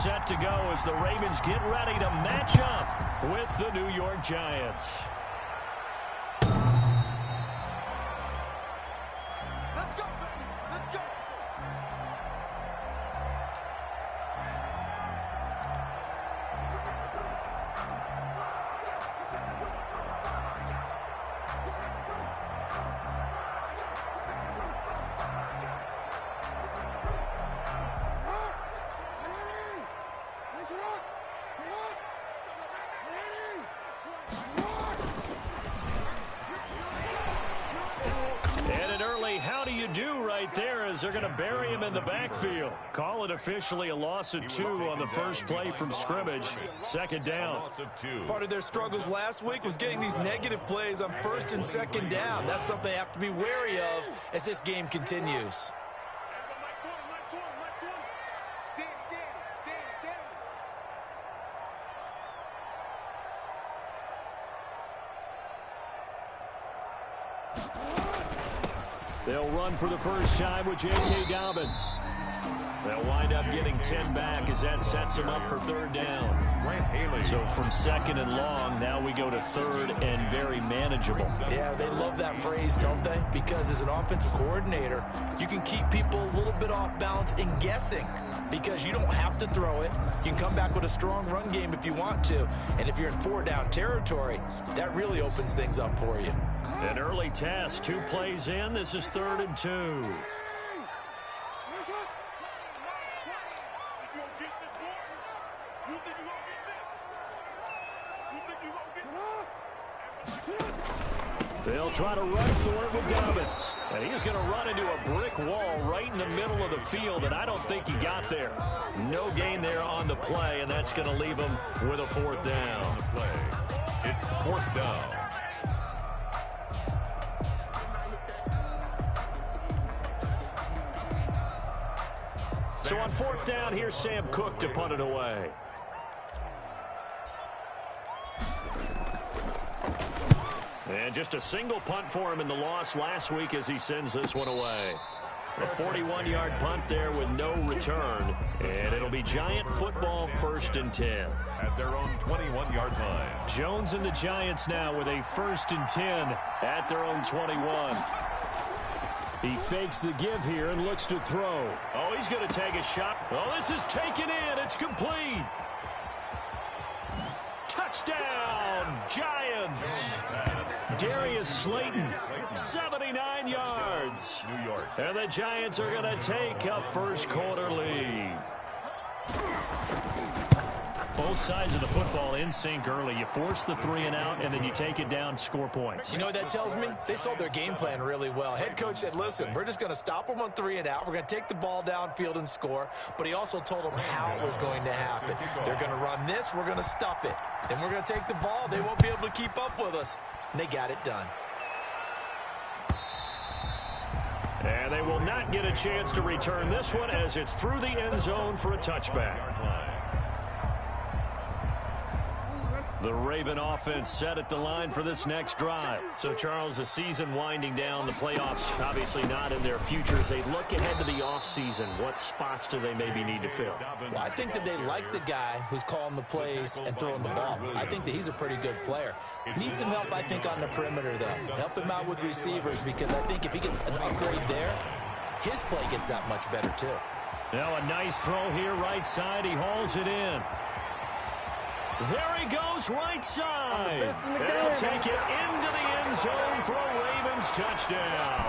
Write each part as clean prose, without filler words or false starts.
Set to go as the Ravens get ready to match up with the New York Giants. They're going to bury him in the backfield. Call it officially a loss of 2 on the first play from scrimmage. Second down. Part of their struggles last week was getting these negative plays on first and second down. That's something they have to be wary of as this game continues. They'll run for the first time with J.K. Dobbins. They'll wind up getting 10 back as that sets them up for third down. So from second and long, now we go to third and very manageable. Yeah, they love that phrase, don't they? Because as an offensive coordinator, you can keep people a little bit off balance and guessing because you don't have to throw it. You can come back with a strong run game if you want to. And if you're in 4-down territory, that really opens things up for you. An early test, 2 plays in. This is 3rd and 2. They'll try to run for it with Dobbins. And he's going to run into a brick wall right in the middle of the field, and I don't think he got there. No gain there on the play, and that's going to leave him with a 4th down. It's 4th down. So on 4th down, here's Sam Cook to punt it away. And just a single punt for him in the loss last week as he sends this one away. A 41-yard punt there with no return. And it'll be Giant football 1st and 10. At their own 21-yard line. Jones and the Giants now with a 1st and 10 at their own 21. He fakes the give here and looks to throw. Oh, he's going to take a shot. Oh, this is taken in. It's complete. Touchdown, Giants. Darius Slayton, 79 yards. New York. And the Giants are going to take a first-quarter lead. Both sides of the football in sync early. You force the 3 and out, and then you take it down, score points. You know what that tells me? They sold their game plan really well. Head coach said, listen, we're just going to stop them on 3 and out. We're going to take the ball downfield and score. But he also told them how it was going to happen. They're going to run this. We're going to stuff it. Then we're going to take the ball. They won't be able to keep up with us. And they got it done. And they will not get a chance to return this one as it's through the end zone for a touchback. The Raven offense set at the line for this next drive. So, Charles, the season winding down, the playoffs obviously not in their future. As they look ahead to the offseason, what spots do they maybe need to fill? Well, I think that they like the guy who's calling the plays and throwing the ball. I think that he's a pretty good player. Needs some help, I think, on the perimeter, though. Help him out with receivers because I think if he gets an upgrade there, his play gets that much better, too. Now a nice throw here, right side. He hauls it in. There he goes, right side. They'll take it into the end zone for a Ravens touchdown.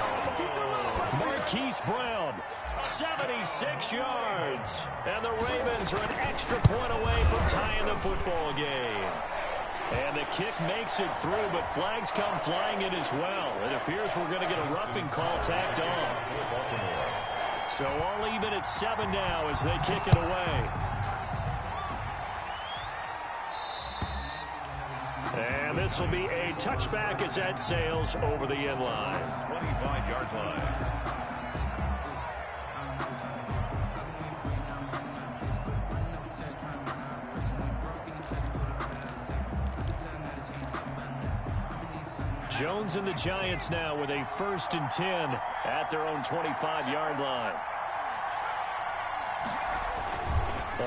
Marquise Brown, 76 yards. And the Ravens are an extra point away from tying the football game. And the kick makes it through, but flags come flying in as well. It appears we're going to get a roughing call tacked on. So all even at 7 now as they kick it away. And this will be a touchback as that sails over the end line. 25-yard line. Jones and the Giants now with a 1st and 10 at their own 25-yard line.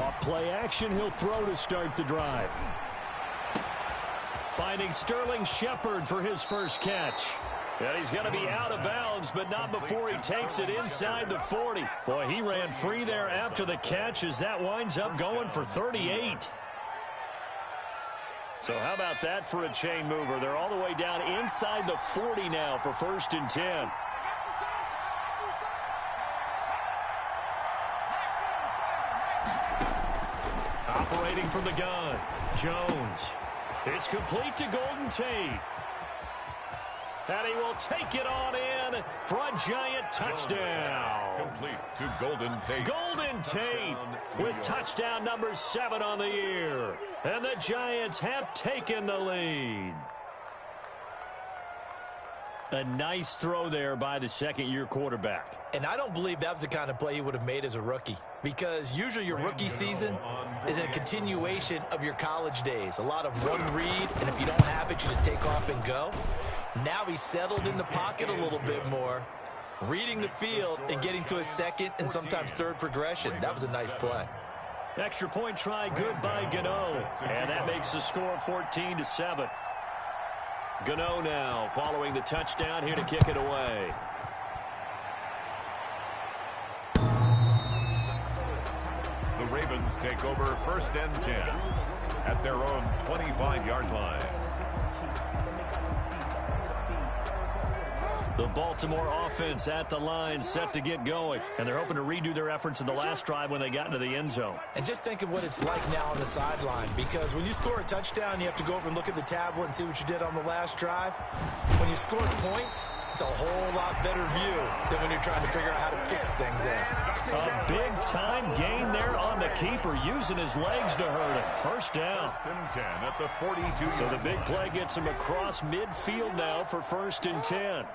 Off play action, he'll throw to start the drive. Finding Sterling Shepard for his first catch. And he's going to be out of bounds, but not before he takes it inside the 40. Boy, he ran free there after the catch as that winds up going for 38. So how about that for a chain mover? They're all the way down inside the 40 now for 1st and 10. Operating from the gun, Jones. It's complete to Golden Tate. And he will take it on in for a giant touchdown. Complete to Golden Tate. Golden Tate with touchdown number 7 on the year. And the Giants have taken the lead. A nice throw there by the second-year quarterback. And I don't believe that was the kind of play he would have made as a rookie, because usually your rookie season is a continuation of your college days. A lot of one read, and if you don't have it, you just take off and go. Now he's settled in the pocket a little bit more, reading the field and getting to his second and sometimes third progression. That was a nice play. Extra point try good by Gano, and that makes the score 14-7. Gano now following the touchdown here to kick it away. The Ravens take over 1st and 10 at their own 25-yard line. The Baltimore offense at the line, set to get going. And they're hoping to redo their efforts in the last drive when they got into the end zone. And just think of what it's like now on the sideline, because when you score a touchdown, you have to go over and look at the tablet and see what you did on the last drive. When you score points, it's a whole lot better view than when you're trying to figure out how to fix things there. A big-time gain there on the keeper, using his legs to hurt him. First down. 1st and 10 at the 42. So the big play gets him across midfield now for 1st and 10.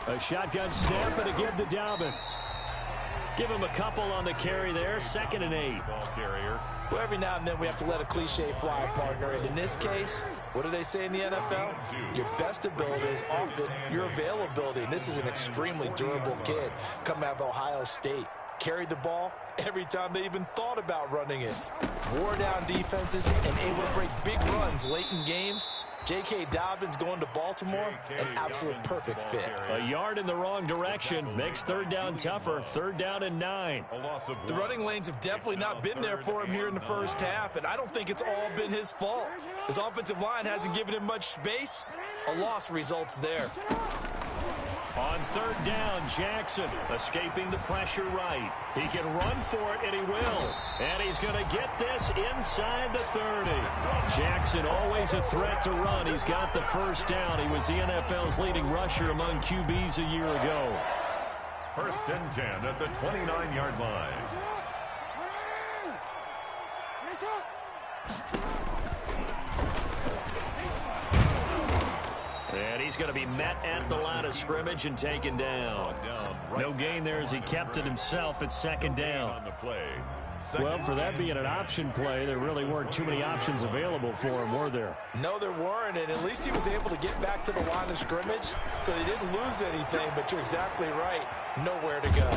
A shotgun snap and again to Dobbins. Give him a couple on the carry there. 2nd and 8. Ball carrier. Well, every now and then we have to let a cliche fly, partner. And in this case, what do they say in the NFL? Your best ability is often your availability. And this is an extremely durable kid coming out of Ohio State. Carried the ball every time they even thought about running it. Wore down defenses and able to break big runs late in games. J.K. Dobbins going to Baltimore, an absolute perfect fit. A yard in the wrong direction makes 3rd down tougher. 3rd down and 9. The running lanes have definitely not been there for him here in the first half, and I don't think it's all been his fault. His offensive line hasn't given him much space. A loss results there. On 3rd down, Jackson escaping the pressure right. He can run for it, and he will. And he's going to get this inside the 30. Jackson always a threat to run. He's got the first down. He was the NFL's leading rusher among QBs a year ago. 1st and 10 at the 29-yard line. And he's going to be met at the line of scrimmage and taken down. No gain there as he kept it himself at 2nd down. Well, for that being an option play, there really weren't too many options available for him, were there? No, there weren't, and at least he was able to get back to the line of scrimmage, so he didn't lose anything, but you're exactly right. Nowhere to go.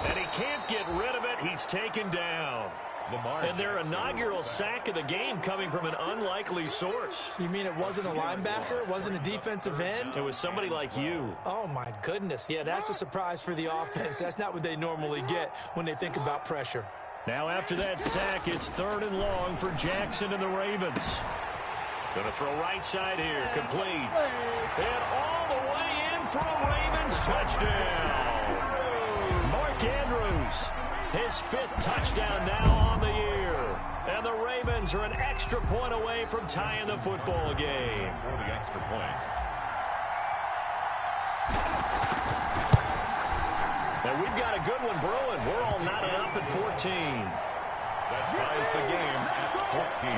And he can't get rid of it. He's taken down. And their inaugural sack of the game coming from an unlikely source. You mean it wasn't a linebacker? It wasn't a defensive end? It was somebody like you. Oh, my goodness. Yeah, that's a surprise for the offense. That's not what they normally get when they think about pressure. Now after that sack, it's 3rd and long for Jackson and the Ravens. Going to throw right side here, complete. And all the way in for a Ravens touchdown. Mark Andrews, his 5th touchdown now on the year. And the Ravens are an extra point away from tying the football game. For the extra point. And we've got a good one brewing. We're all knotted up at 14. That ties the game at 14.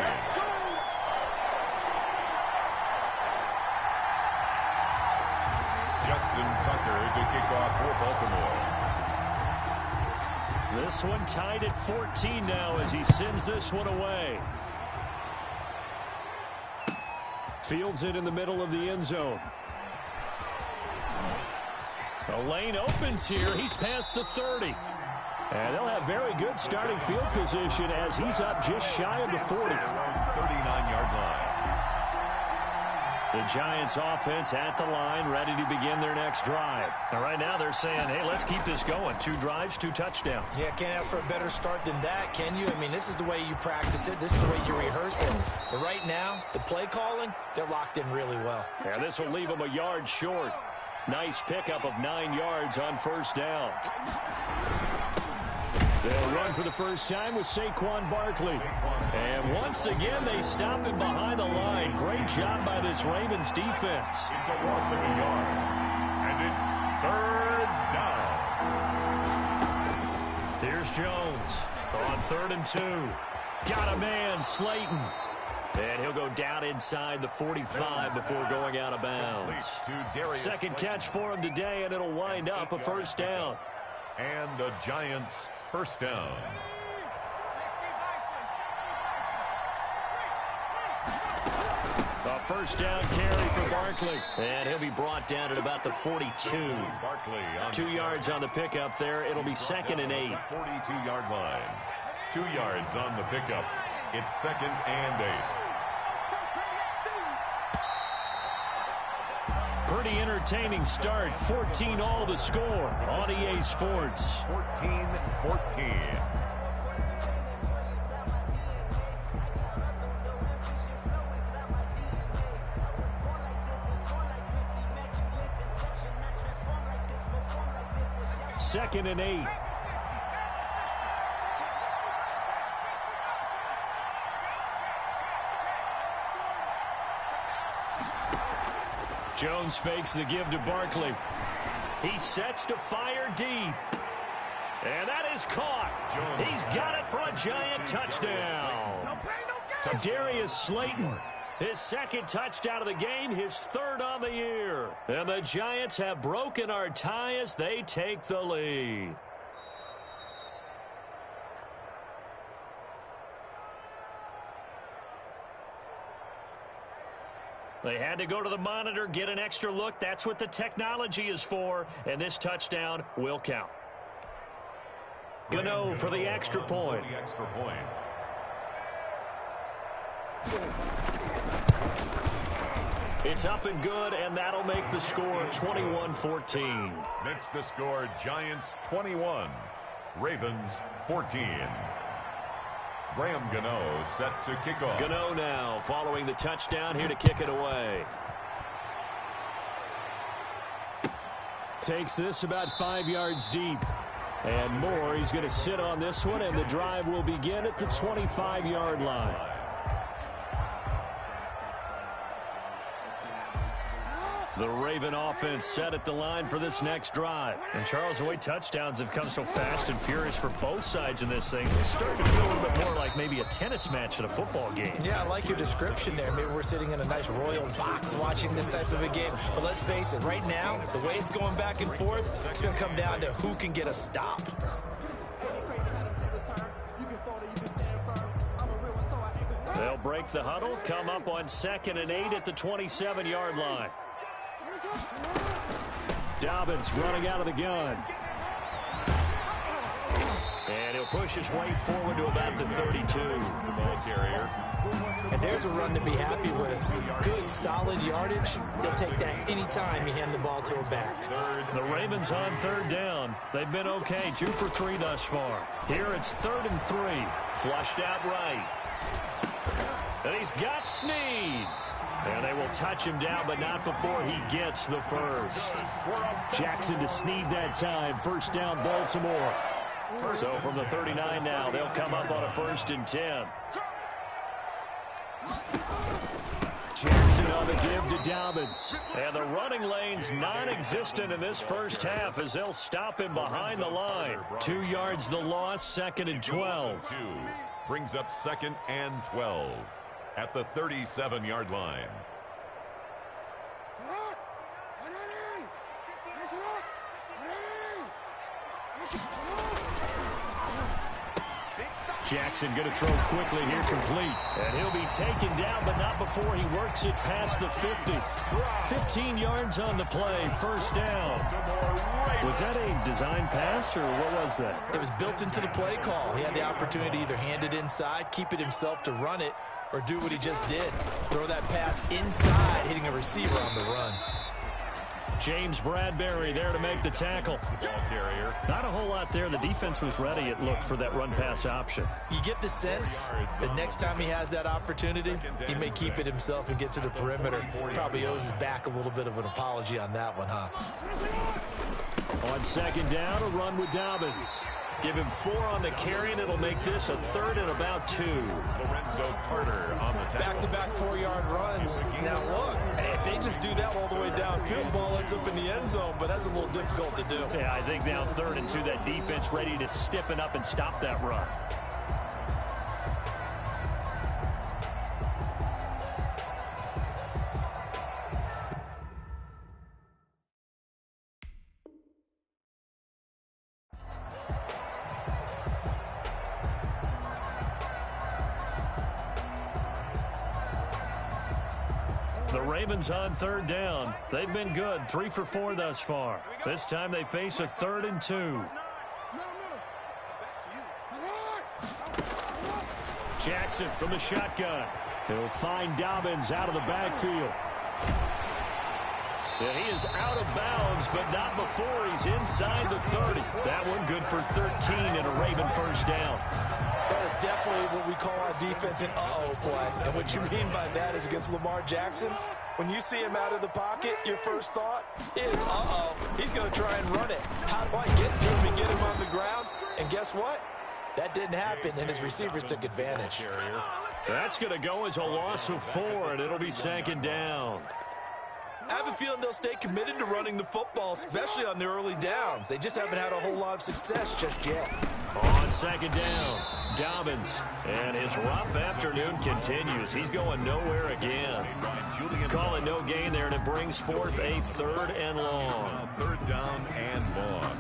Justin Tucker to kick off for Baltimore. This one tied at 14 now as he sends this one away. Fields it in the middle of the end zone. The lane opens here. He's past the 30. And they'll have very good starting field position as he's up just shy of the 40. 39-yard line. The Giants offense at the line, ready to begin their next drive. And right now they're saying, hey, let's keep this going. 2 drives, 2 touchdowns. Yeah, can't ask for a better start than that, can you? I mean, this is the way you practice it. This is the way you rehearse it. But right now, the play calling, they're locked in really well. And this will leave them a yard short. Nice pickup of 9 yards on first down. They'll run for the first time with Saquon Barkley. And once again, they stop him behind the line. Great job by this Ravens defense. It's a loss of a yard. And it's 3rd down. Here's Jones on 3rd and 2. Got a man, Slayton. And he'll go down inside the 45 before going out of bounds. Second catch for him today, and it'll wind up a first down. And the Giants' first down. A first down carry for Barkley. And he'll be brought down at about the 42. 2 yards on the pickup there. It'll be 2nd and 8. 42-yard line. 2 yards on the pickup. It's 2nd and 8. Pretty entertaining start. 14-all the score on EA Sports. 14-14. Second and 8. Jones fakes the give to Barkley. He sets to fire deep. And that is caught. He's got it for a Giant touchdown. Darius Slayton, his 2nd touchdown of the game, his 3rd on the year. And the Giants have broken our tie as they take the lead. They had to go to the monitor, get an extra look. That's what the technology is for. And this touchdown will count. Gano for the extra point. It's up and good, and that'll make the score 21-14. Makes the score Giants 21, Ravens 14. Graham Gano set to kick off. Gano now following the touchdown, here to kick it away. Takes this about 5 yards deep. And more, he's going to sit on this one, and the drive will begin at the 25-yard line. The Raven offense set at the line for this next drive. And Charles, the way touchdowns have come so fast and furious for both sides in this thing, it's starting to feel a little bit more like maybe a tennis match than a football game. Yeah, I like your description there. Maybe we're sitting in a nice royal box watching this type of a game. But let's face it, right now, the way it's going back and forth, it's going to come down to who can get a stop. They'll break the huddle, come up on 2nd and 8 at the 27-yard line. Dobbins running out of the gun. And he'll push his way forward to about the 32. The ball carrier. And there's a run to be happy with. Good, solid yardage. They'll take that anytime you hand the ball to a back. The Ravens on 3rd down. They've been okay, 2 for 3 thus far. Here it's 3rd and 3. Flushed out right. And he's got Snead. And they will touch him down, but not before he gets the first. Jackson to Snead that time. First down, Baltimore. So from the 39 now, they'll come up on a 1st and 10. Jackson on the give to Dobbins. And the running lane's non-existent in this first half as they'll stop him behind the line. 2 yards the loss, 2nd and 12. Brings up 2nd and 12 at the 37-yard line. Jackson going to throw quickly here, complete. And he'll be taken down, but not before he works it past the 50. 15 yards on the play, first down. Was that a design pass, or what was that? It was built into the play call. He had the opportunity to either hand it inside, keep it himself to run it, or do what he just did. Throw that pass inside, hitting a receiver on the run. James Bradbury there to make the tackle. Ball carrier. Not a whole lot there. The defense was ready, it looked, for that run-pass option. You get the sense that next time he has that opportunity, he may keep it himself and get to the perimeter. Probably owes his back a little bit of an apology on that one, huh? On second down, a run with Dobbins. Give him 4 on the carry, and it'll make this a 3rd and about 2. Lorenzo Carter on the tackle. Back-to-back 4-yard runs. Now, look, if they just do that all the way downfield, ball ends up in the end zone, but that's a little difficult to do. Yeah, I think now 3rd and 2, that defense ready to stiffen up and stop that run. The Ravens on 3rd down. They've been good, 3 for 4 thus far. This time they face a 3rd and 2. Jackson from the shotgun. He'll find Dobbins out of the backfield. And he is out of bounds, but not before he's inside the 30. That one good for 13 and a Raven first down. That is definitely what we call our defense an uh-oh play. And what you mean by that is against Lamar Jackson, when you see him out of the pocket, your first thought is, uh-oh, he's going to try and run it. How do I get to him and get him on the ground? And guess what? That didn't happen, and his receivers took advantage. That's going to go as a loss of 4, and it'll be 2nd down. I have a feeling they'll stay committed to running the football, especially on the early downs. They just haven't had a whole lot of success just yet. On 2nd down, Dobbins. And his rough afternoon continues. He's going nowhere again. Call it no gain there, and it brings forth a 3rd and long. 3rd down and long.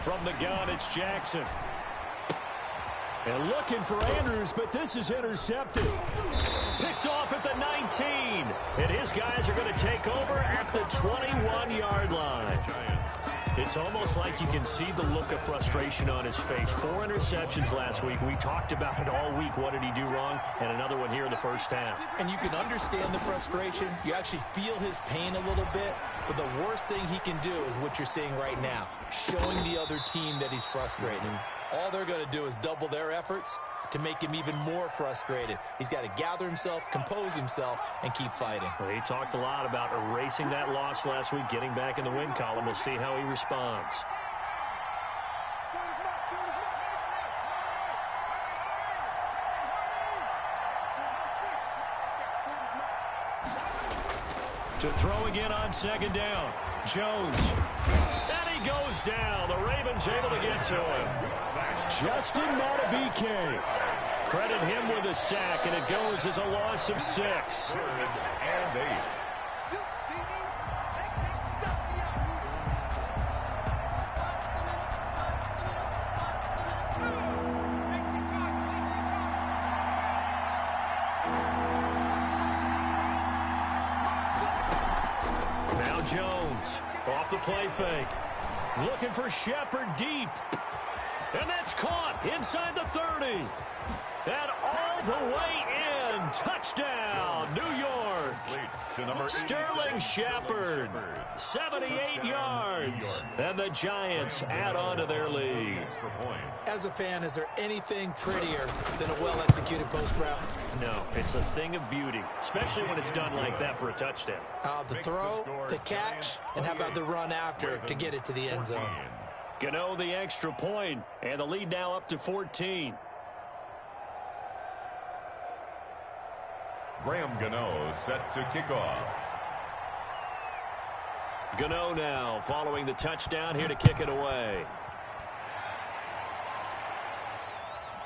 From the gun, it's Jackson. And looking for Andrews, but this is intercepted. Picked off at the 19. And his guys are going to take over at the 21-yard line. It's almost like you can see the look of frustration on his face. 4 interceptions last week. We talked about it all week. What did he do wrong? And another one here in the first half. And you can understand the frustration. You actually feel his pain a little bit. But the worst thing he can do is what you're seeing right now, showing the other team that he's frustrated. All they're going to do is double their efforts to make him even more frustrated. He's got to gather himself, compose himself, and keep fighting. Well, he talked a lot about erasing that loss last week, getting back in the win column. We'll see how he responds. To throw again on 2nd down. Jones. And he goes down. The Ravens able to get to him. Justin Madubuike. Credit him with a sack, and it goes as a loss of 6. 3rd and 8. Now Jones off the play fake. Looking for Shepard deep. And that's caught inside the 30. And all the way in. Touchdown, New York. Sterling Shepard, 78 yards. And the Giants add on to their lead. As a fan, is there anything prettier than a well-executed post route? No, it's a thing of beauty, especially when it's done like that for a touchdown. The throw, the catch, and how about the run after to get it to the end zone? Gano the extra point, and the lead now up to 14. Graham Gano set to kick off. Gano now following the touchdown here to kick it away.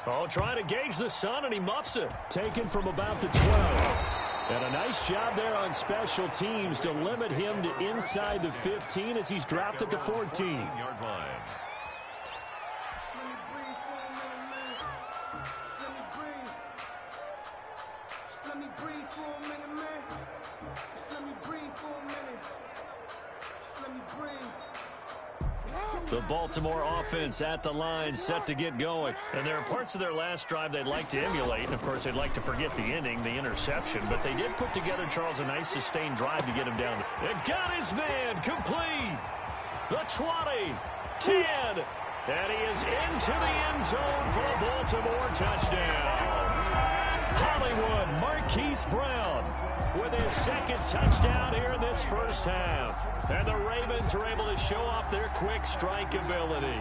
Oh, trying to gauge the sun, and he muffs it. Taken from about the 12. And a nice job there on special teams to limit him to inside the 15 as he's dropped at the 14-yard line. The Baltimore offense at the line, set to get going. And there are parts of their last drive they'd like to emulate. And, of course, they'd like to forget the inning, the interception. But they did put together, Charles, a nice sustained drive to get him down. It got his man complete. The 20, 10, and he is into the end zone for a Baltimore touchdown. Hollywood Marquise Brown with his second touchdown here in this first half. And the Ravens are able to show off their quick strike ability.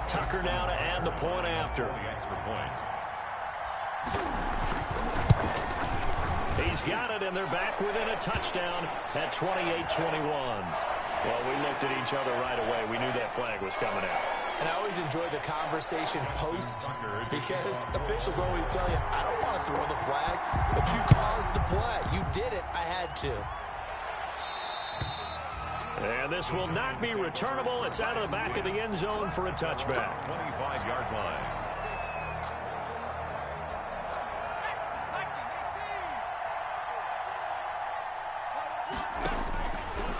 Tucker now to add the point after. He's got it, and they're back within a touchdown at 28-21. Well, we looked at each other right away. We knew that flag was coming out. And I always enjoy the conversation post because officials always tell you, I don't want to throw the flag, but you caused the play. You did it. I had to. And this will not be returnable. It's out of the back of the end zone for a touchback. 25-yard line.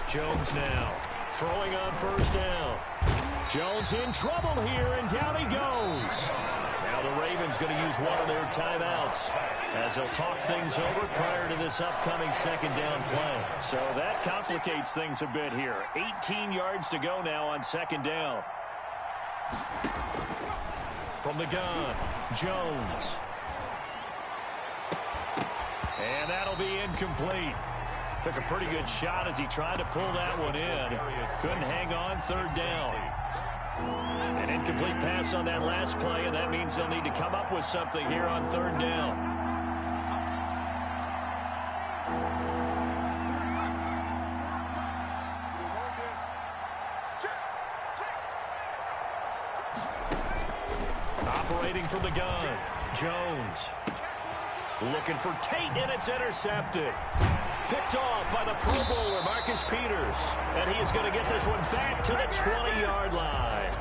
Jones now throwing on first down. Jones in trouble here, and down he goes. Now the Ravens going to use one of their timeouts as they'll talk things over prior to this upcoming second down play. So that complicates things a bit here. 18 yards to go now on second down. From the gun, Jones. And that'll be incomplete. Took a pretty good shot as he tried to pull that one in. Couldn't hang on, third down. An incomplete pass on that last play, and that means they'll need to come up with something here on third down. Operating from the gun, Jones. Looking for Tate, and it's intercepted. Picked off by the Pro Bowler, Marcus Peters. And he is going to get this one back to the 20-yard line.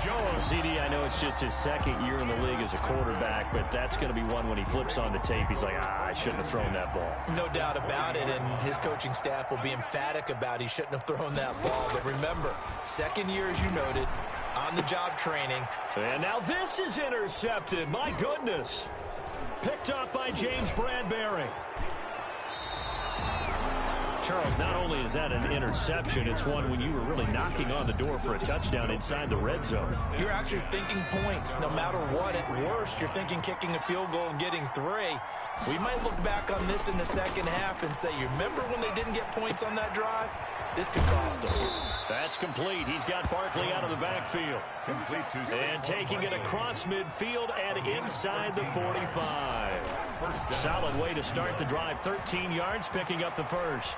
Jones. CD, I know it's just his second year in the league as a quarterback, but that's going to be one when he flips on the tape. He's like, I shouldn't have thrown that ball. No doubt about it, and his coaching staff will be emphatic about he shouldn't have thrown that ball. But remember, second year, as you noted, on-the-job training. And now this is intercepted. My goodness. Picked up by James Bradbury. Charles, not only is that an interception, it's one when you were really knocking on the door for a touchdown inside the red zone. You're actually thinking points no matter what. At worst, you're thinking kicking a field goal and getting 3. We might look back on this in the second half and say, you remember when they didn't get points on that drive? This could cost them. That's complete. He's got Barkley out of the backfield. Complete to and taking it across midfield and inside the 45. Solid way to start the drive. 13 yards, picking up the first.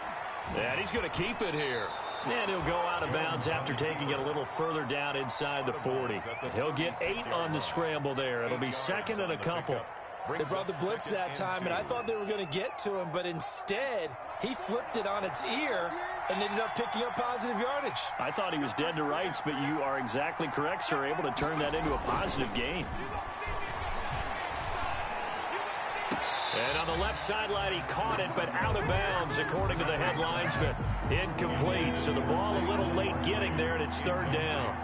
And he's going to keep it here. And he'll go out of bounds after taking it a little further down inside the 40. He'll get 8 on the scramble there. It'll be second and a couple. They brought the blitz that time, and I thought they were going to get to him, but instead, he flipped it on its ear and ended up picking up positive yardage. I thought he was dead to rights, but you are exactly correct, sir. Able to turn that into a positive gain. And on the left sideline, he caught it, but out of bounds, according to the headlines, but incomplete. So the ball a little late getting there, and it's third down.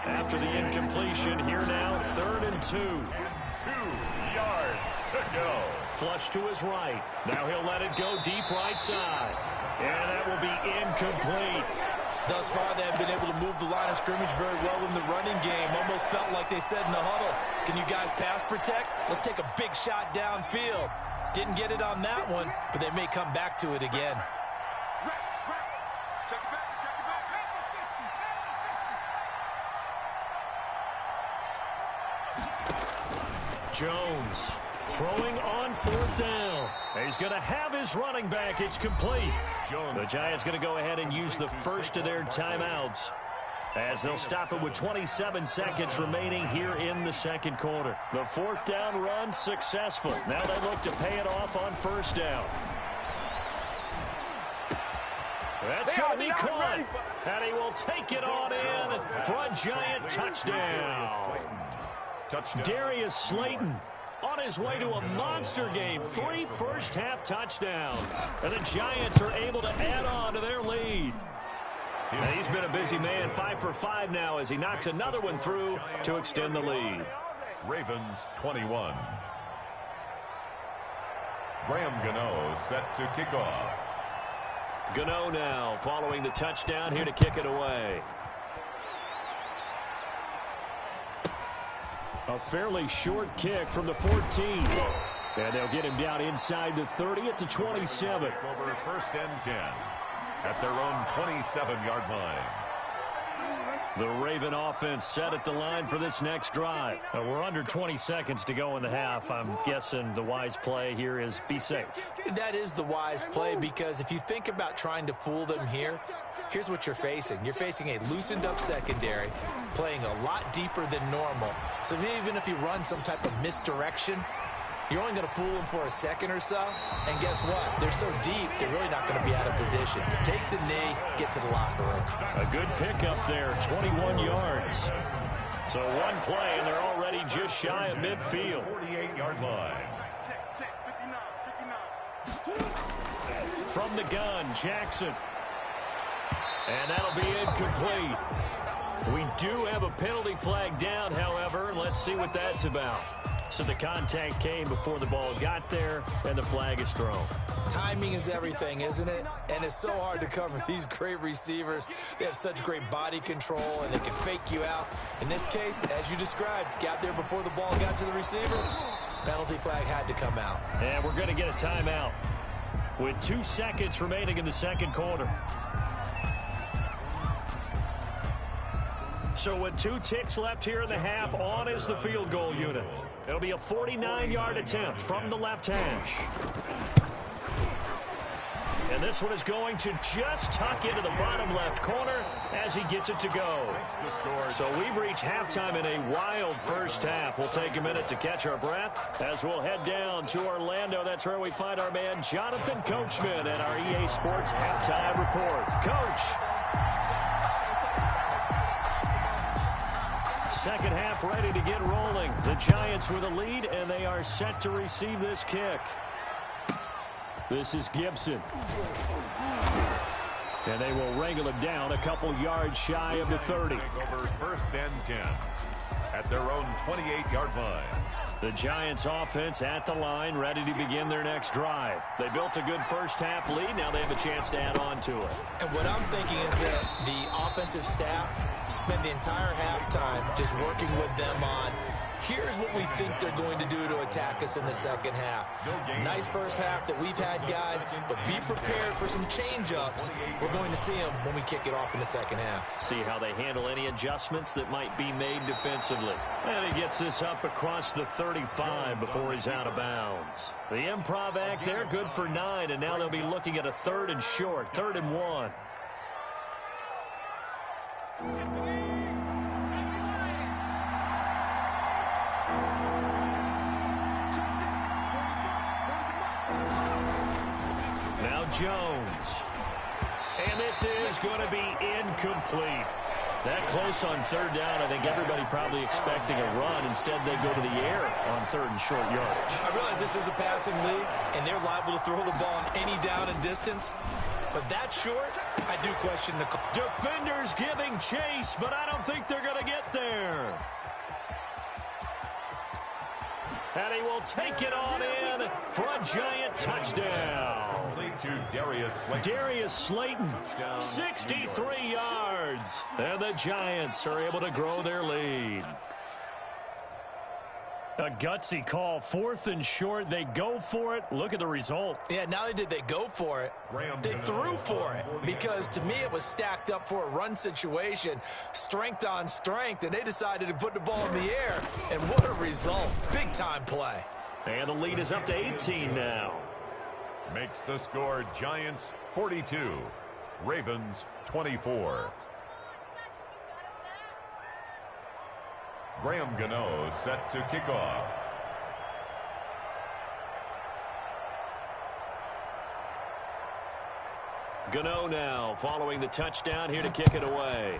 After the incompletion, here now, 3rd and 2. 2 yards to go. Flush to his right. Now he'll let it go deep right side. And that will be incomplete. Thus far, they have been able to move the line of scrimmage very well in the running game. Almost felt like they said in the huddle, can you guys pass protect? Let's take a big shot downfield. Didn't get it on that one, but they may come back to it again. Jones throwing on 4th down. He's going to have his running back. It's complete. The Giants going to go ahead and use the first of their timeouts as they'll stop it with 27 seconds remaining here in the second quarter. The 4th down run successful. Now they look to pay it off on 1st down. That's going to be caught. And he will take it on in for a Giant touchdown. Darius Slayton on his way to a monster game. 3 first-half touchdowns. And the Giants are able to add on to their lead. And he's been a busy man, 5 for 5 now as he knocks another one through to extend the lead. Ravens 21. Graham Gano set to kick off. Gano now following the touchdown here to kick it away. A fairly short kick from the 14. And they'll get him down inside the 30 at the 27. Over 1st and 10 at their own 27-yard line. The Raven offense set at the line for this next drive. We're under 20 seconds to go in the half. I'm guessing the wise play here is be safe. That is the wise play, because if you think about trying to fool them here, here's what you're facing. You're facing a loosened up secondary, playing a lot deeper than normal. So even if you run some type of misdirection, you're only going to fool them for a second or so. And guess what? They're so deep, they're really not going to be out of position. Take the knee, get to the locker room. A good pickup there, 21 yards. So one play, and they're already just shy of midfield. 48-yard line. From the gun, Jackson. And that'll be incomplete. We do have a penalty flag down, however. Let's see what that's about. So the contact came before the ball got there, and the flag is thrown. Timing is everything, isn't it? And it's so hard to cover these great receivers. They have such great body control, and they can fake you out. In this case, as you described, got there before the ball got to the receiver. Penalty flag had to come out. And we're going to get a timeout with 2 seconds remaining in the second quarter. So with 2 ticks left here in the half, on is the field goal unit. It'll be a 49-yard attempt from the left hash. And this one is going to just tuck into the bottom left corner as he gets it to go. So we've reached halftime in a wild first half. We'll take a minute to catch our breath as we'll head down to Orlando. That's where we find our man Jonathan Coachman at our EA Sports Halftime Report. Coach. Second half ready to get rolling. The Giants with a lead, and they are set to receive this kick. This is Gibson. And they will wrangle him down a couple yards shy of the 30. Over 1st and 10 at their own 28-yard line. The Giants offense at the line, ready to begin their next drive. They built a good first half lead. Now they have a chance to add on to it. And what I'm thinking is that the offensive staff spent the entire halftime just working with them on, here's what we think they're going to do to attack us in the second half. Nice first half that we've had, guys, but be prepared for some change-ups. We're going to see them when we kick it off in the second half. See how they handle any adjustments that might be made defensively. And he gets this up across the 35 before he's out of bounds. The improv act there, good for 9, and now they'll be looking at a 3rd and short, 3rd and 1. Now Jones. And this is going to be incomplete. That close on 3rd down, I think everybody probably expecting a run. Instead, they go to the air on 3rd and short yardage. I realize this is a passing league, and they're liable to throw the ball on any down and distance. But that short, I do question the call. Defenders giving chase, but I don't think they're going to get there. And he will take it on in for a Giant touchdown. To Darius Slayton. Darius Slayton, 63 yards. And the Giants are able to grow their lead. A gutsy call. 4th and short. They go for it. Look at the result. Yeah, not only did they go for it, they threw for it. Because to me, it was stacked up for a run situation. Strength on strength. And they decided to put the ball in the air. And what a result. Big time play. And the lead is up to 18 now. Makes the score Giants 42. Ravens 24. Graham Gano set to kick off. Gano now following the touchdown here to kick it away.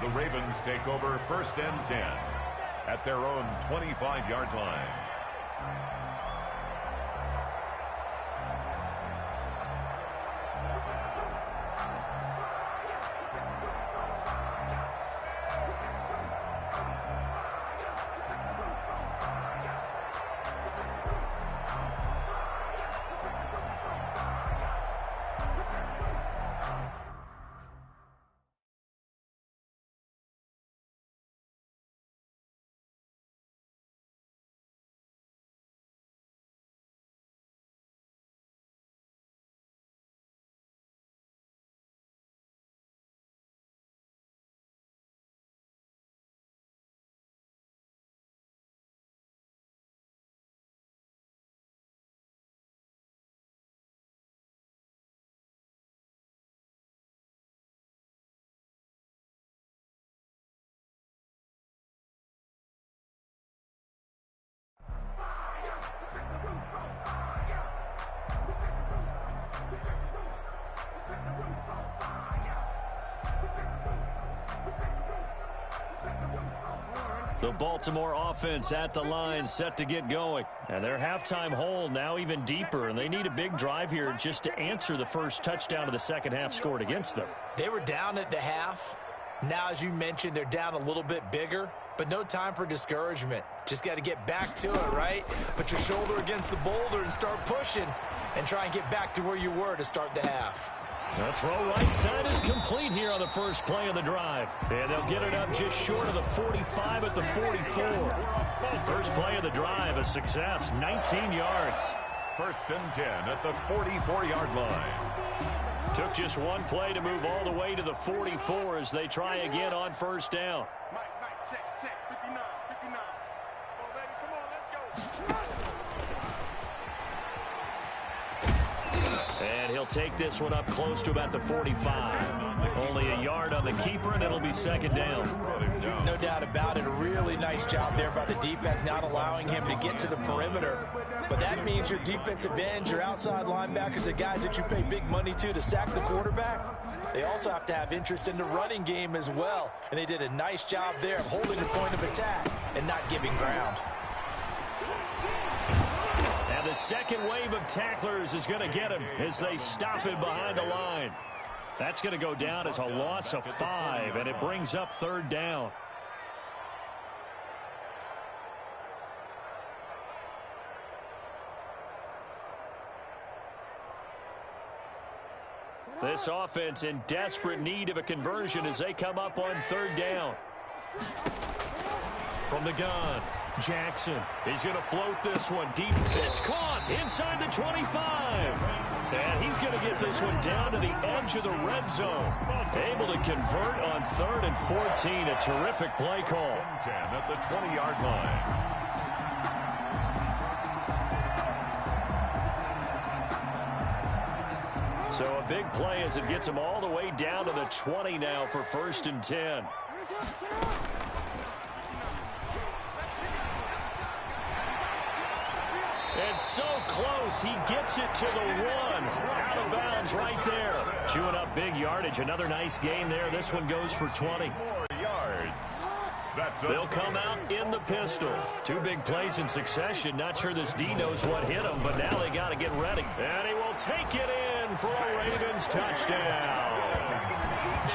The Ravens take over 1st and 10 at their own 25-yard line. The Baltimore offense at the line, set to get going. And their halftime hole now even deeper, and they need a big drive here just to answer the first touchdown of the second half scored against them. They were down at the half. Now, as you mentioned, they're down a little bit bigger, but no time for discouragement. Just got to get back to it, right? Put your shoulder against the boulder and start pushing and try and get back to where you were to start the half. The throw right side is complete here on the first play of the drive. And they'll get it up just short of the 45 at the 44. First play of the drive, a success, 19 yards. 1st and 10 at the 44-yard line. Took just one play to move all the way to the 44 as they try again on first down. Mike, check, 59. Come on, baby, come on, let's go. And he'll take this one up close to about the 45. Only a yard on the keeper, and it'll be second down. No doubt about it. A really nice job there by the defense, not allowing him to get to the perimeter. But that means your defensive ends, your outside linebackers, the guys that you pay big money to sack the quarterback, they also have to have interest in the running game as well. And they did a nice job there of holding the point of attack and not giving ground. And the second wave of tacklers is going to get him as they stop him behind the line. That's going to go down as a loss of 5, and it brings up third down. This offense in desperate need of a conversion as they come up on third down. From the gun, Jackson. He's going to float this one deep. It's caught inside the 25. And he's going to get this one down to the edge of the red zone. Able to convert on 3rd and 14. A terrific play call. 10 at the 20-yard line. So a big play as it gets him all the way down to the 20 now for 1st and 10. It's so close. He gets it to the 1. Out of bounds right there. Chewing up big yardage. Another nice gain there. This one goes for 20. 4 yards. They'll come out in the pistol. 2 big plays in succession. Not sure this D knows what hit him, but now they got to get ready. And he will take it in for a Ravens touchdown.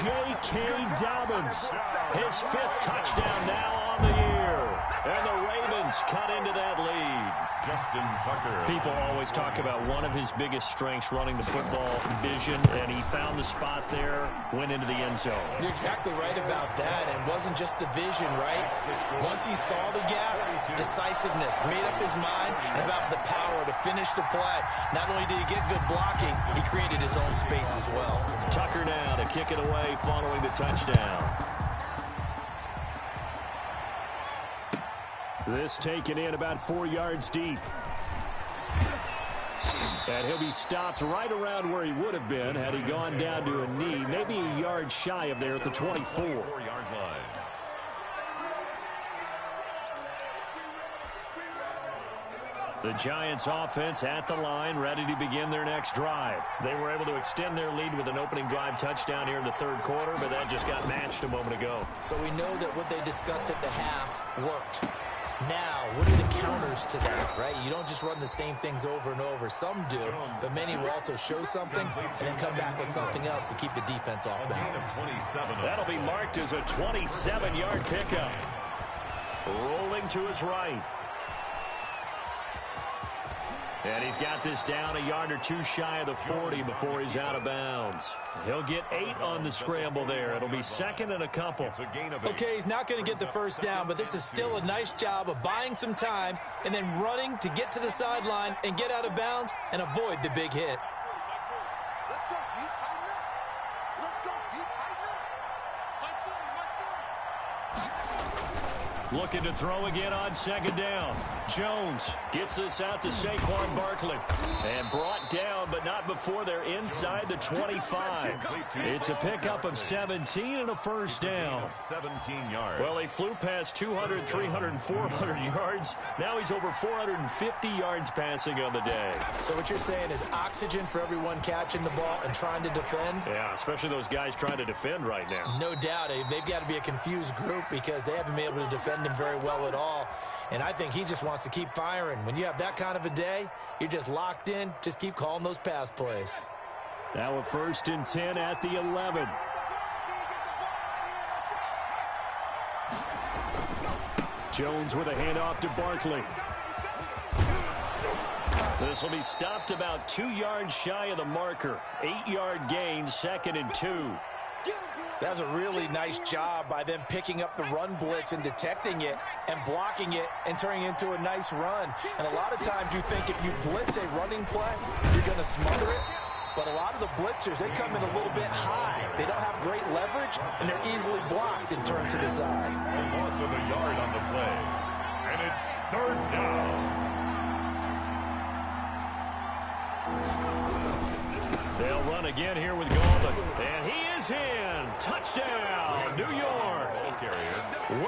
J.K. Dobbins, his 5th touchdown now on the year. And the Ravens cut into that lead. Justin Tucker. People always talk about one of his biggest strengths running the football, vision, and he found the spot there, went into the end zone. You're exactly right about that. And it wasn't just the vision, right? Once he saw the gap, decisiveness, made up his mind, and about the power to finish the play. Not only did he get good blocking, he created his own space as well. Tucker now to kick it away following the touchdown. This taken in about 4 yards deep. And he'll be stopped right around where he would have been had he gone down to a knee, maybe a yard shy of there at the 24. 4-yard line. The Giants offense at the line, ready to begin their next drive. They were able to extend their lead with an opening drive touchdown here in the third quarter, but that just got matched a moment ago. So we know that what they discussed at the half worked. Now, what are the counters to that, right? You don't just run the same things over and over. Some do, but many will also show something and then come back with something else to keep the defense off balance. That'll be marked as a 27-yard pickup. Rolling to his right. And he's got this down a yard or two shy of the 40 before he's out of bounds. He'll get 8 on the scramble there. It'll be second and a couple. Okay, he's not going to get the first down, but this is still a nice job of buying some time and then running to get to the sideline and get out of bounds and avoid the big hit. Let's go, D. Tighten up. Let's go, D. Tighten up. Fight for it. Looking to throw again on second down. Jones gets this out to Saquon Barkley. And brought down, but not before they're inside the 25. It's a pickup of 17 and a first down. 17 yards. Well, they flew past 200, 300, 400 yards. Now he's over 450 yards passing on the day. So what you're saying is oxygen for everyone catching the ball and trying to defend? Yeah, especially those guys trying to defend right now. No doubt. They've got to be a confused group because they haven't been able to defend him very well at all. And I think he just wants to keep firing. When you have that kind of a day, you're just locked in. Just keep calling those pass plays. Now a 1st and 10 at the 11. Jones with a handoff to Barkley. This will be stopped about 2 yards shy of the marker. 8-yard gain, 2nd and 2. That's a really nice job by them picking up the run blitz and detecting it and blocking it and turning it into a nice run. And a lot of times you think if you blitz a running play, you're going to smother it. But a lot of the blitzers, they come in a little bit high. They don't have great leverage, and they're easily blocked and turned to the side. A loss of a yard on the play. And it's 3rd down. They'll run again here with Gallman. And he is in. Touchdown, New York.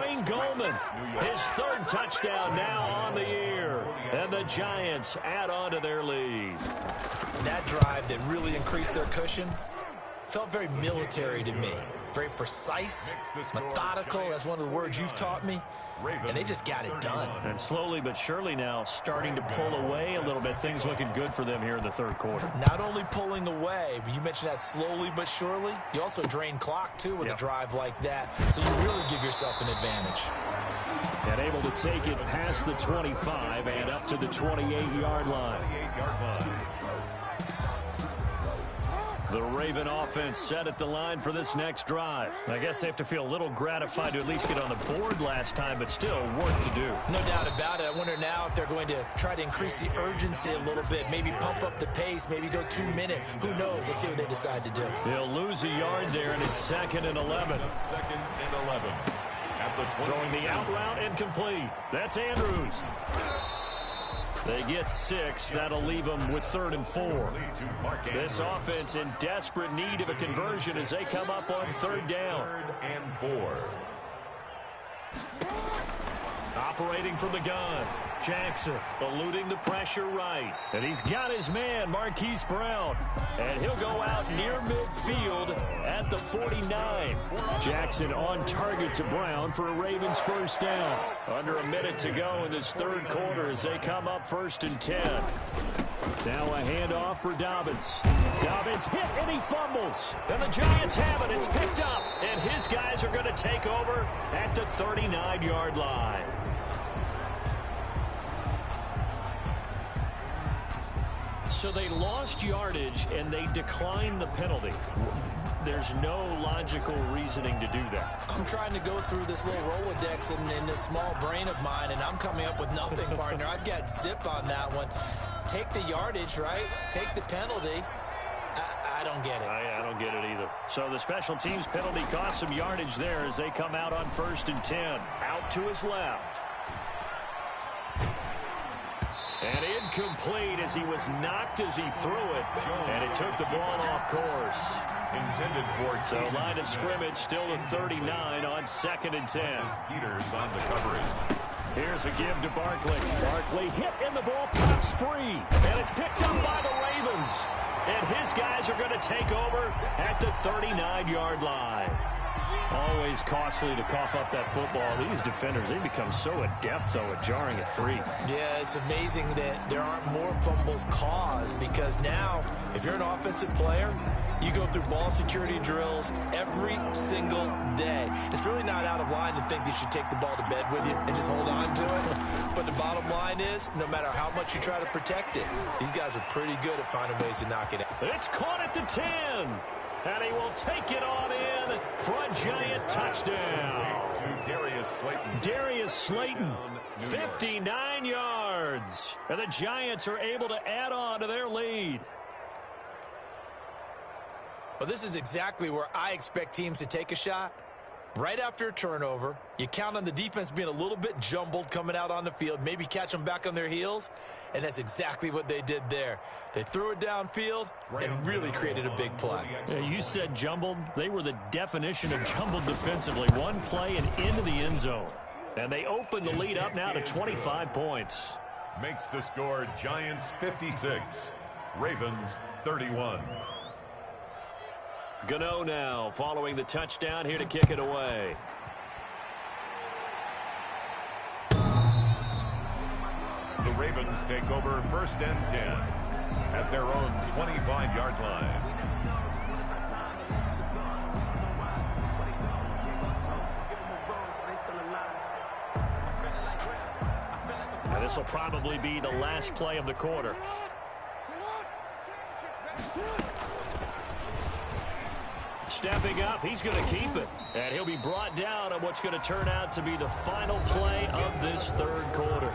Wayne Gallman, his 3rd touchdown now on the year. And the Giants add on to their lead. That drive that really increased their cushion felt very military to me. Very precise, methodical. That's one of the words you've taught me. And they just got it done. And slowly but surely now starting to pull away a little bit. Things looking good for them here in the 3rd quarter. Not only pulling away, but you mentioned that slowly but surely. You also drain clock, too, with a drive like that. So you really give yourself an advantage. And able to take it past the 25 and up to the 28-yard line. The Raven offense set at the line for this next drive. I guess they have to feel a little gratified to at least get on the board last time, but still work to do. No doubt about it. I wonder now if they're going to try to increase the urgency a little bit, maybe pump up the pace, maybe go 2-minute. Who knows? Let's see what they decide to do. They'll lose a yard there, and it's 2nd and 11. 2nd and 11. At the throwing the out route incomplete. That's Andrews. They get 6. That'll leave them with 3rd and 4. This offense in desperate need of a conversion as they come up on 3rd down. 3rd and 4. Operating from the gun. Jackson eluding the pressure right. And he's got his man, Marquise Brown. And he'll go out near midfield at the 49. Jackson on target to Brown for a Ravens 1st down. Under a minute to go in this 3rd quarter as they come up 1st and 10. Now a handoff for Dobbins. Dobbins hit and he fumbles. And the Giants have it. It's picked up. And his guys are going to take over at the 39-yard line. So they lost yardage, and they declined the penalty. There's no logical reasoning to do that. I'm trying to go through this little Rolodex in this small brain of mine, and I'm coming up with nothing, partner. I've got zip on that one. Take the yardage, right? Take the penalty. I don't get it. I don't get it either. So the special teams penalty cost some yardage there as they come out on 1st and 10. Out to his left. And incomplete as he was knocked as he threw it. And it took the ball off course. Intended for So line of scrimmage still at 39 on 2nd and 10. Peters on the coverage. Here's a give to Barkley. Barkley hit and the ball pops free. And it's picked up by the Ravens. And his guys are going to take over at the 39-yard line. Always costly to cough up that football. These defenders, they become so adept, though, at jarring it free. Yeah, it's amazing that there aren't more fumbles caused because now, if you're an offensive player, you go through ball security drills every single day. It's really not out of line to think that you should take the ball to bed with you and just hold on to it. But the bottom line is, no matter how much you try to protect it, these guys are pretty good at finding ways to knock it out. It's caught at the 10. And he will take it on in for a Giant touchdown. To Darius Slayton. Darius Slayton, 59 yards. And the Giants are able to add on to their lead. Well, this is exactly where I expect teams to take a shot. Right after a turnover, you count on the defense being a little bit jumbled coming out on the field, maybe catch them back on their heels, and that's exactly what they did there. They threw it downfield and really created a big play. Yeah, you said jumbled. They were the definition of jumbled defensively. One play and into the end zone. And they open the lead up now to 25 points. Makes the score Giants 56, Ravens 31. Gano now following the touchdown here to kick it away. The Ravens take over 1st and 10 at their own 25-yard line. And this will probably be the last play of the quarter. Stepping up, he's going to keep it. And he'll be brought down on what's going to turn out to be the final play of this 3rd quarter.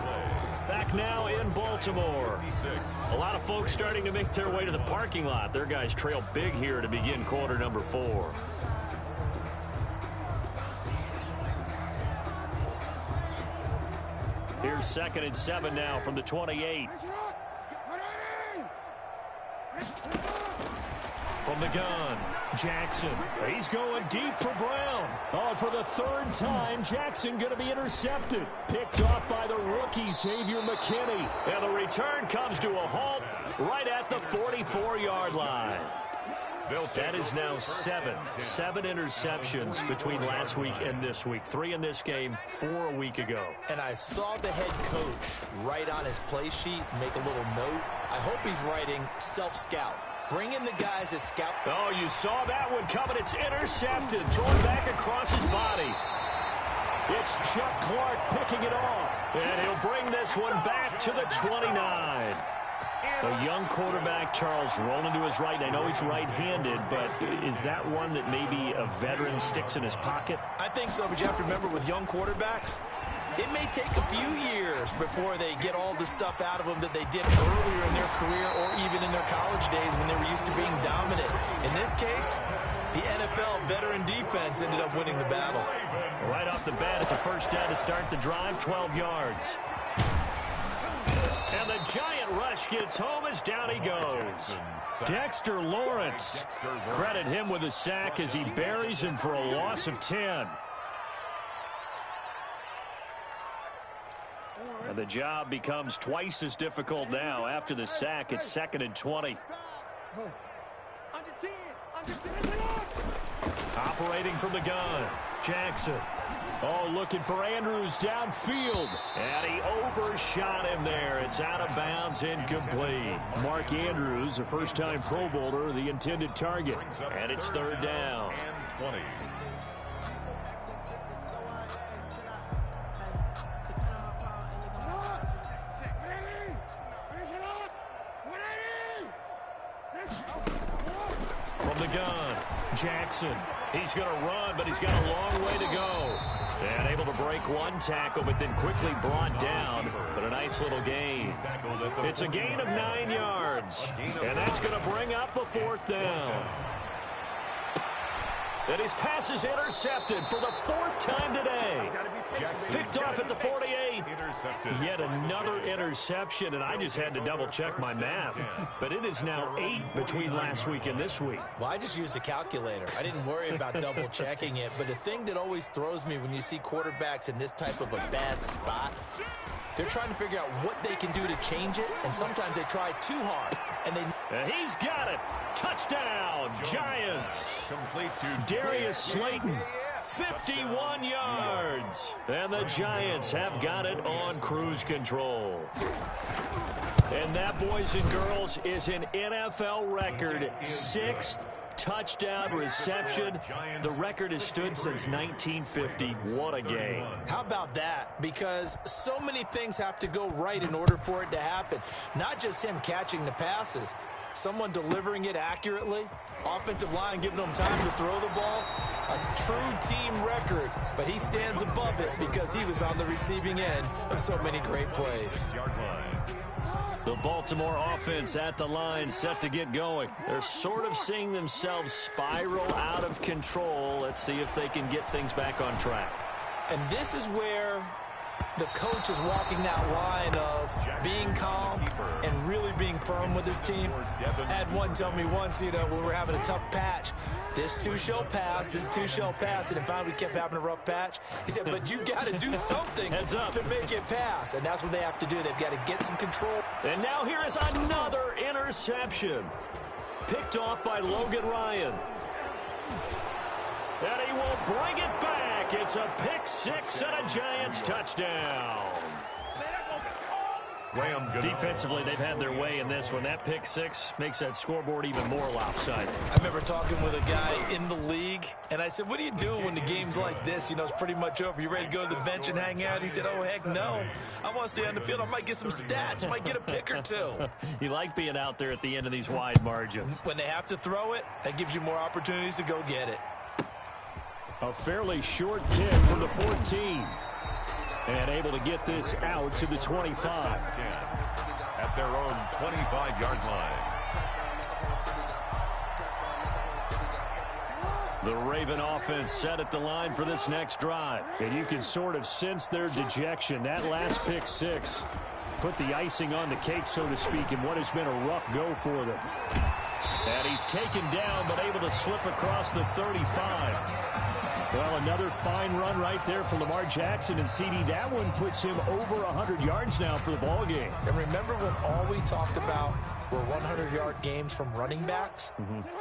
Back now in Baltimore. A lot of folks starting to make their way to the parking lot. Their guys trail big here to begin quarter number 4. Here's 2nd and 7 now from the 28. From the gun, Jackson. He's going deep for Brown. Oh, for the 3rd time, Jackson going to be intercepted. Picked off by the rookie, Xavier McKinney. And the return comes to a halt right at the 44-yard line. That is now 7 interceptions between last week and this week. 3 in this game, 4 a week ago. And I saw the head coach write on his play sheet, make a little note. I hope he's writing self-scout. Bring in the guys that scout. Oh, you saw that one coming. It's intercepted. Thrown back across his body. It's Chuck Clark picking it off. And he'll bring this one back to the 29. A young quarterback, Charles, rolling to his right. I know he's right-handed, but is that one that maybe a veteran sticks in his pocket? I think so, but you have to remember with young quarterbacks, it may take a few years before they get all the stuff out of them that they did earlier in their career or even in their college days when they were used to being dominant. In this case, the NFL veteran defense ended up winning the battle. Right off the bat, it's a 1st down to start the drive, 12 yards. And the Giant rush gets home as down he goes. Dexter Lawrence. Credit him with a sack as he buries him for a loss of 10. And the job becomes twice as difficult now. After the sack, it's 2nd and 20. Operating from the gun, Jackson. Oh, looking for Andrews downfield. And he overshot him there. It's out of bounds, incomplete. Mark Andrews, a first-time Pro Bowler, the intended target. And it's 3rd down. And 20. Jackson. He's going to run, but he's got a long way to go. And able to break one tackle, but then quickly brought down. But a nice little gain. It's a gain of 9 yards. And that's going to bring up a 4th down. And his pass is intercepted for the 4th time today. Picked off at the 48. Yet another interception, and I just had to double-check my math. But it is now 8 between last week and this week. Well, I just used a calculator. I didn't worry about double-checking it. But the thing that always throws me when you see quarterbacks in this type of a bad spot, they're trying to figure out what they can do to change it, and sometimes they try too hard. And he's got it. Touchdown, Giants. Complete to Darius Slayton, 51 yards. And the Giants have got it on cruise control. And that, boys and girls, is an NFL record 6th touchdown reception. The record has stood since 1950. What a game. How about that? Because so many things have to go right in order for it to happen. Not just him catching the passes. Someone delivering it accurately. Offensive line giving them time to throw the ball. A true team record. But he stands above it because he was on the receiving end of so many great plays. The Baltimore offense at the line, set to get going. They're sort of seeing themselves spiral out of control. Let's see if they can get things back on track. And this is where the coach is walking that line of being calm and really being firm with his team. I had one tell me once, when we were having a tough patch, this too shall pass, this too shall pass. And then finally we kept having a rough patch. He said, but you got to do something to make it pass. And that's what they have to do. They've got to get some control. And now here is another interception. Picked off by Logan Ryan. And he will bring it back. It's a pick 6 and a Giants touchdown. Defensively, they've had their way in this one. That pick 6 makes that scoreboard even more lopsided. I remember talking with a guy in the league, and I said, what do you do when the game's like this? It's pretty much over. You ready to go to the bench and hang out? He said, oh, heck no. I want to stay on the field. I might get some stats. I might get a pick or two. You like being out there at the end of these wide margins. When they have to throw it, that gives you more opportunities to go get it. A fairly short kick from the 14. And able to get this out to the 25. At their own 25-yard line. The Raven offense set at the line for this next drive. And you can sort of sense their dejection. That last pick 6 put the icing on the cake, so to speak, in what has been a rough go for them. And he's taken down, but able to slip across the 35. Well, another fine run right there for Lamar Jackson and CD. That one puts him over 100 yards now for the ball game. And remember when all we talked about were 100-yard games from running backs?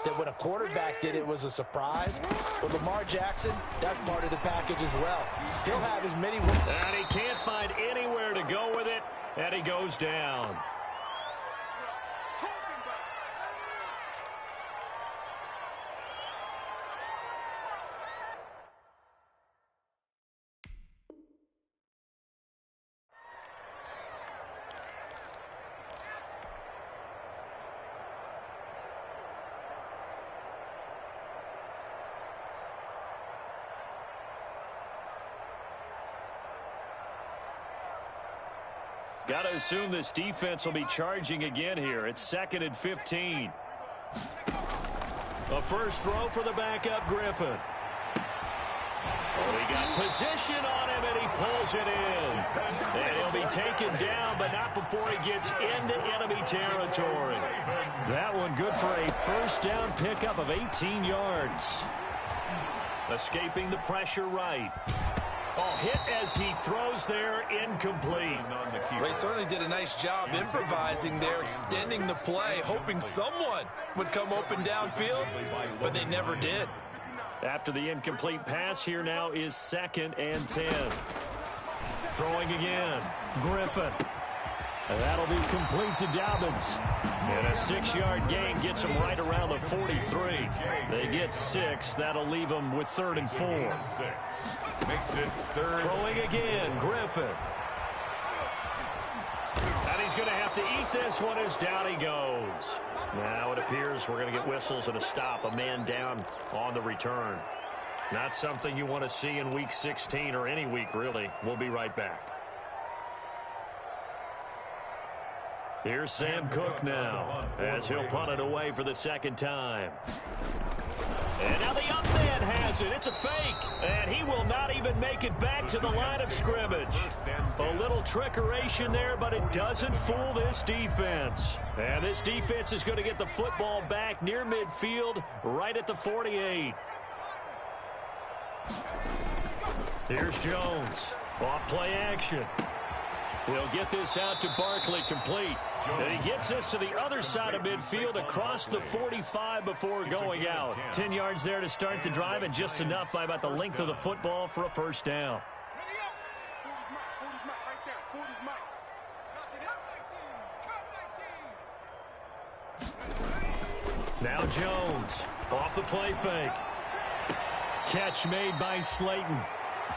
That when a quarterback did it was a surprise. But Lamar Jackson, that's part of the package as well. He'll have as many. And he can't find anywhere to go with it, and he goes down. Got to assume this defense will be charging again here. It's 2nd and 15. A first throw for the backup, Griffin. Oh, he got position on him, and he pulls it in. And he'll be taken down, but not before he gets into enemy territory. That one good for a first down pickup of 18 yards. Escaping the pressure right. Oh, hit as he throws there, incomplete. Well, he certainly did a nice job improvising there, extending the play, hoping someone would come open downfield, but they never did. After the incomplete pass, here now is 2nd and 10. Throwing again, Griffin. And that'll be complete to Dobbins. And a 6-yard gain gets him right around the 43. They get 6. That'll leave them with 3rd and 4. Makes it 3rd. Throwing again, Griffin. And he's he's going to have to eat this one as down he goes. Now it appears we're going to get whistles and a stop. A man down on the return. Not something you want to see in Week 16 or any week, really. We'll be right back. Here's Sam Cook now as he'll punt it away for the second time. And now the up man has it. It's a fake. And he will not even make it back to the line of scrimmage. A little trickeration there, but it doesn't fool this defense. And this defense is going to get the football back near midfield, right at the 48. Here's Jones. Off play action. He'll get this out to Barkley, complete. And he gets this to the other side of midfield across the 45 before going out. 10 yards there to start the drive, and just enough by about the length of the football for a first down. Now Jones off the play fake. Catch made by Slayton.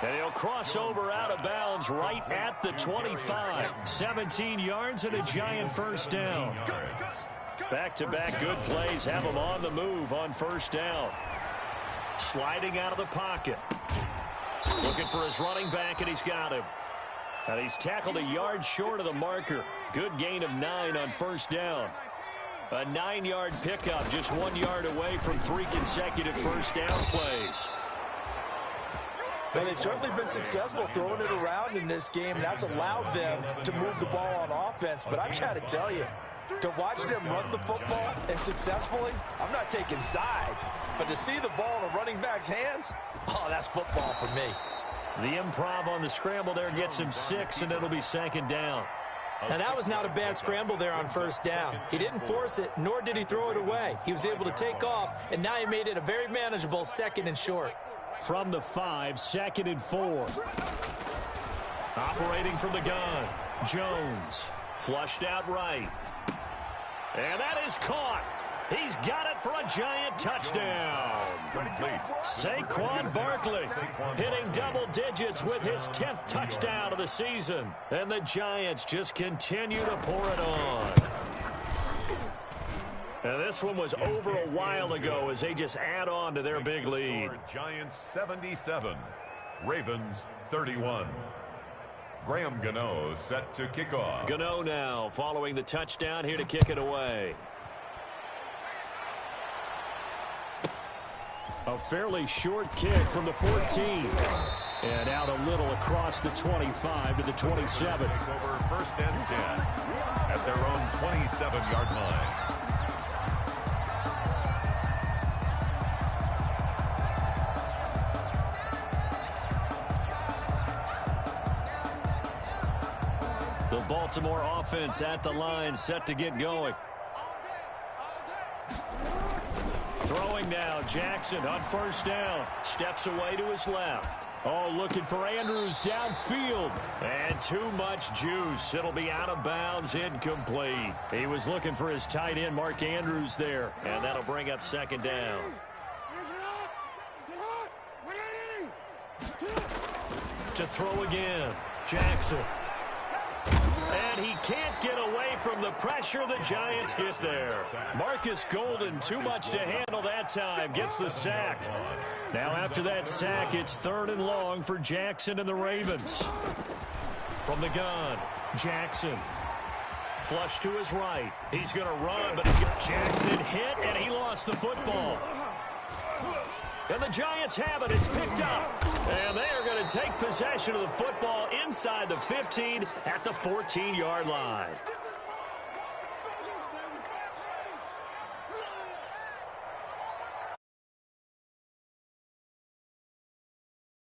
And he'll cross over out of bounds right at the 25. 17 yards and a giant first down. Back-to-back good plays have him on the move on first down. Sliding out of the pocket. Looking for his running back, and he's got him. And he's tackled a yard short of the marker. Good gain of 9 on first down. A 9-yard pickup, just 1 yard away from 3 consecutive first down plays. And they've certainly been successful throwing it around in this game, and that's allowed them to move the ball on offense. But I've got to tell you, to watch them run the football and successfully, I'm not taking sides, but to see the ball in a running back's hands, oh, that's football for me. The improv on the scramble there gets him 6, and it'll be second down. Now, that was not a bad scramble there on first down. He didn't force it, nor did he throw it away. He was able to take off, and now he made it a very manageable 2nd and short. From the 5, 2nd and 4. Operating from the gun, Jones. Flushed out right. And that is caught. He's got it for a giant touchdown. Saquon Barkley hitting double digits with his 10th touchdown of the season. And the Giants just continue to pour it on. And this one was over a while ago as they just add on to their big lead. Giants 77, Ravens 31. Graham Gano set to kick off. Gano now following the touchdown here to kick it away. A fairly short kick from the 14. And out a little across the 25 to the 27. Take over 1st and 10 at their own 27-yard line. The Baltimore offense at the line, set to get going. Throwing now, Jackson on first down. Steps away to his left. Oh, looking for Andrews downfield. And too much juice. It'll be out of bounds, incomplete. He was looking for his tight end, Mark Andrews, there. And that'll bring up second down. To throw again, Jackson. And he can't get away from the pressure. The Giants get there. Marcus Golden, too much to handle that time, gets the sack. Now after that sack, it's 3rd and long for Jackson and the Ravens. From the gun, Jackson. Flush to his right. He's going to run, but he's got Jackson hit, and he lost the football. And the Giants have it. It's picked up. And they are going to take possession of the football inside the 15 at the 14-yard line.